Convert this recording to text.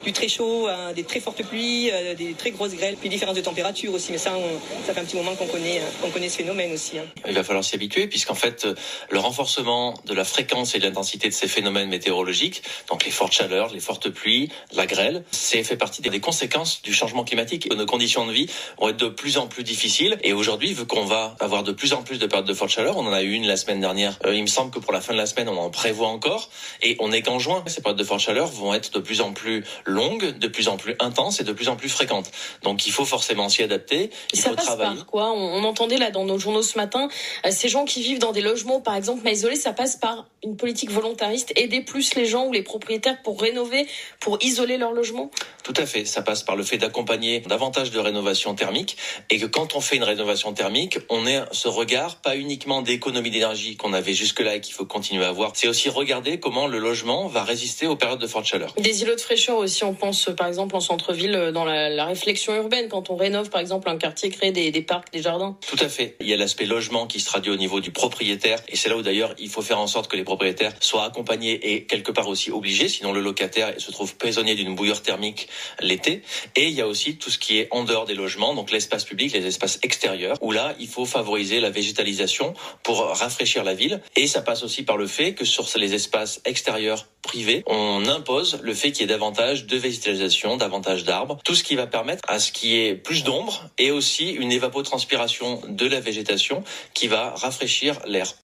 du très chaud à des très fortes pluies, des très grosses grêles, puis différences de température aussi. Mais ça fait un petit moment qu'on connaît ce phénomène aussi. Il va falloir s'y habituer puisqu'en fait, le renforcement de la fréquence et de l'intensité de ces phénomènes météorologiques, donc les fortes chaleurs, les fortes pluies, la grêle, c'est fait partie des conséquences du changement climatique. Nos conditions de vie vont être de plus en plus difficiles et aujourd'hui, vu qu'on va avoir de plus en plus de périodes de forte chaleur, on en a eu une la semaine dernière, il me semble que pour la fin de la semaine, on en prévoit encore et on n'est qu'en juin. Ces périodes de forte chaleur vont être de plus en plus longues, de plus en plus intenses et de plus en plus fréquentes. Donc il faut forcément s'y adapter, il faut travailler. Par quoi on entendait là dans nos journaux ce matin, ces gens qui vivent dans des logements par exemple mal isolés, ça passe par une politique volontariste, aider plus les gens ou les propriétaires pour rénover, pour isoler leur logement? Tout à fait, ça passe par le fait d'accompagner davantage de rénovation thermique et que quand on fait une rénovation thermique, on ait ce regard pas uniquement d'économie d'énergie qu'on avait jusque-là et qu'il faut continuer à avoir, c'est aussi regarder comment le logement va résister aux périodes de forte chaleur. Des îlots de fraîcheur aussi, on pense par exemple en centre-ville dans la réflexion urbaine, quand on rénove par exemple un quartier, créer des parcs, des jardins. Tout à fait, il y a l'aspect logement qui se traduit au niveau du propriétaire et c'est là où d'ailleurs il faut faire en sorte que les propriétaires soient accompagnés et quelque part aussi obligés, sinon le locataire se trouve prisonnier d'une bouilloire thermique l'été. Et il y a aussi tout ce qui est en dehors des logements, donc l'espace public, les espaces extérieurs, où là il faut favoriser la végétalisation pour rafraîchir la ville. Et ça passe aussi par le fait que sur les espaces extérieurs privés, on impose le fait qu'il y ait davantage de végétalisation, davantage d'arbres, tout ce qui va permettre à ce qu'il y ait plus d'ombre et aussi une évapotranspiration de la végétation qui va rafraîchir l'air.